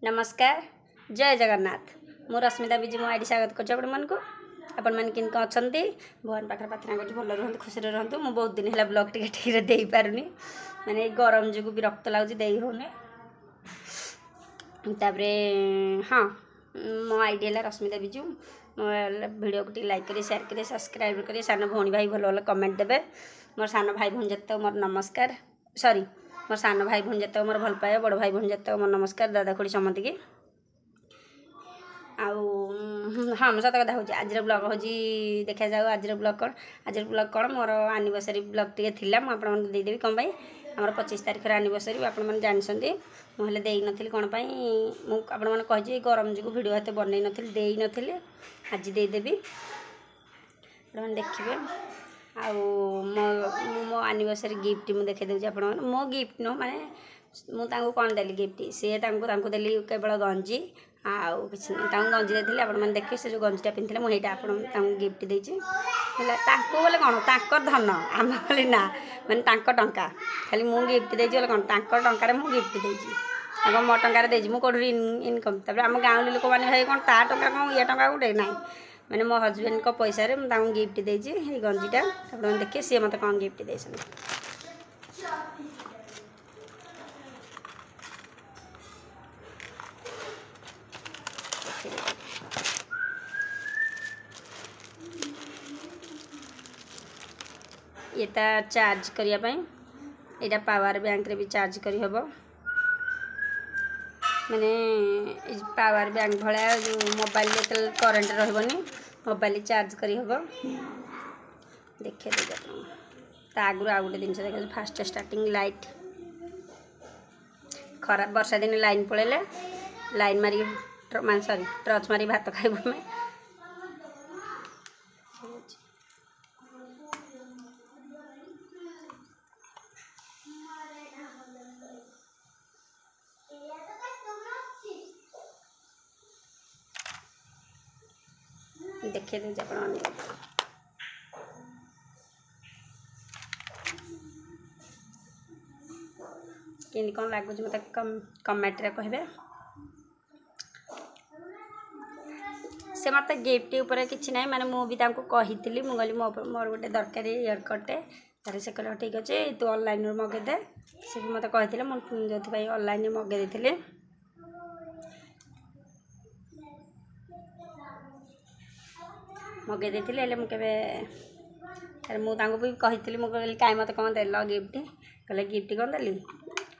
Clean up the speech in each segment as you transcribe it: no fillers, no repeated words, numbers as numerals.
नमस्कार जय जगन्नाथ मु रश्मिता विजु मो आईडी स्वागत कर आपण मैंने किन अच्छा भगवान पाखे प्रार्थना कर भल रुहतु खुशी रुहतु मु बहुत दिन है ब्लॉग टिके ठीक दे पारुनी माने गरम जो विरक्त लगुच दे होने तापरे हाँ मो आईडी है रश्मिता विजु मो वीडियो को लाइक करी शेयर करी सब्सक्राइब करी सान भौणी भाई भल भल कमेंट देवे मोर सान भाई भौणी जिते मोर नमस्कार सॉरी मोर सान भाई भौणी जिते मोर भल पाए बड़ भाई भौणी जिते मोर नमस्कार दादा खुड़ी समति की आउ हाँ सत कथा हूँ आज ब्लॉग हूँ देखा जाऊ आज ब्लॉग कौन मोर एनिवर्सरी ब्लॉग टे थी मुझे देदेवी कौन आमर 25 तारीख एनिवर्सरी आपण मैंने जानते मुझे दे नी कौन मुझे कही गरम जो भिड हाथ बनई नी आज देदेवी आप देखिए आउ मो एनिवर्सरी गिफ्ट मुझे देखी दूसरी आप मो गिफ्ट नुह माने मुझे कौन देली गिफ्ट सी देली केवल गंजी आउ कि गंजी देती आप देखिए से जो गंजीटा पिंधे मुझे आपको गिफ्ट देती बोले कौन तर धन आम बोली ना मैंने टंका खाली मुझे गिफ्ट देती बोले कौन टंकार मुझे गिफ्ट देती आगे मो टंकार देती मुझे इनकम तापर आम गाँव लोक मैंने भाई कौन ता टंका कौन ये टंका गोटे ना मैंने मो हजबैंड को पैसा मुझे गिफ्ट देती गंजीटा आप देखिए सी मत कौन गिफ्ट दे ये चार्ज करने यहाँ पावर बैंक रे भी चार्ज करी हब मैंने पावर बैंक भाया जो मोबाइल करेन्ट रही मोबाइल चार्ज करी हब देखे आगु आ गए जिन देख फास्ट स्टार्टिंग लाइट खराब वर्षा दिन लाइन पड़े लाइन मारी मान सॉरी टर्च मारी भात खाइबू में देखे दे कि कौन लगुच मत कमेंट रे कहे से मत गिफ्ट ऊपर कि ना माने मुझे कही मुझे मोर गोटे दरकार इयरकटे तार से कह ठीक अच्छे तू ऑनलाइन मगेदे से भी मत कही मुझे जो ऑनलाइन मगे देते मगे देते मुझे भी कही मुझे कहीं मत कौन देल गिफ्ट कहले गिफ्ट कौन देली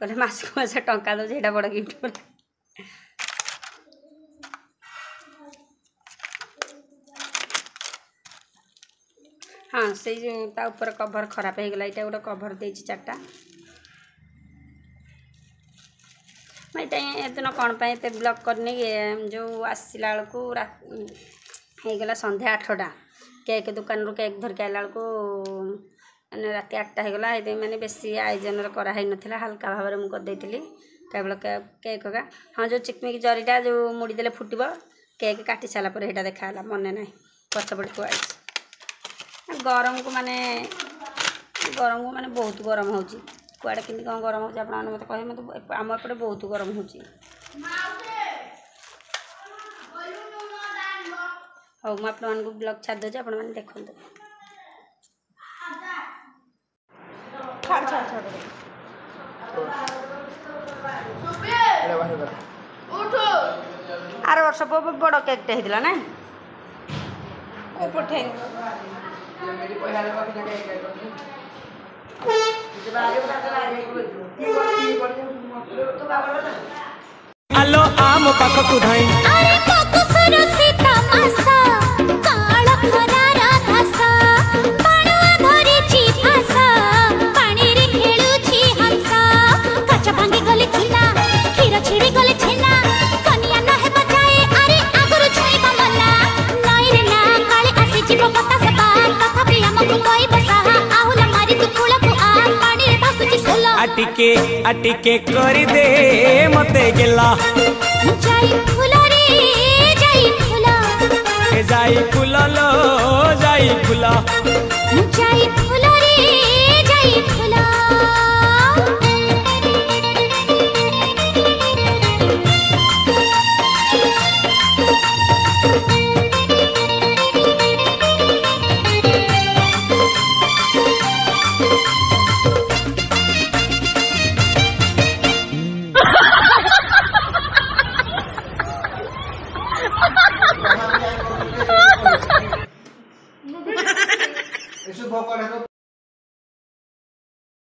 कहले मासक मास टंका दो ये बड़ गिफ्ट हाँ से जो ता ऊपर कवर खराब हो गला यहाँ गोटे कवर दे चार्टा मैं ये दिन कौन पे ब्लॉक करनी जो आसला बेलू होगला संध्या 8टा केक दुकान रू केक धरिक आला बेलू रात 8टा होगला मैंने बेसी आयोजन कराई नाला हल्का भाव में करदे केवल केक का हाँ जो चिकमिक जरीटा जो मुड़ीदे फुटब केक काटी सारापर यहाँ देखा मन ना पछपटे थुआ गरम को माने बहुत गरम हो कड़े कि कौन गरम हो मत कहे मत आम एपटे बहुत गरम हो हाँ मुझे ब्लॉग छाड़ दूसरी आपण मैंने देखते आर वर्ष बड़ केकटे होता ना पठे आलो आम पाखकु धाई अरे पकुसर सीता मासा काळ खरारा धासा पाणवा धरी ची भासा पानी रे खेलु छी हंसा काच भांगी गले छिना खीर छिड़ी गले छेना कनिया न हे बजाए अरे आगुरु छुईबा मला नई रे ना काळे आसी जीव पता से बात कथा पे हमकु कोई बसा आहुला मारी तू कुला को आ पानी रे भासुची सोला आटिके करी दे मते गेला जाई फुला रे जाई फुला जाई फुला लो जाई फुला जाई फुला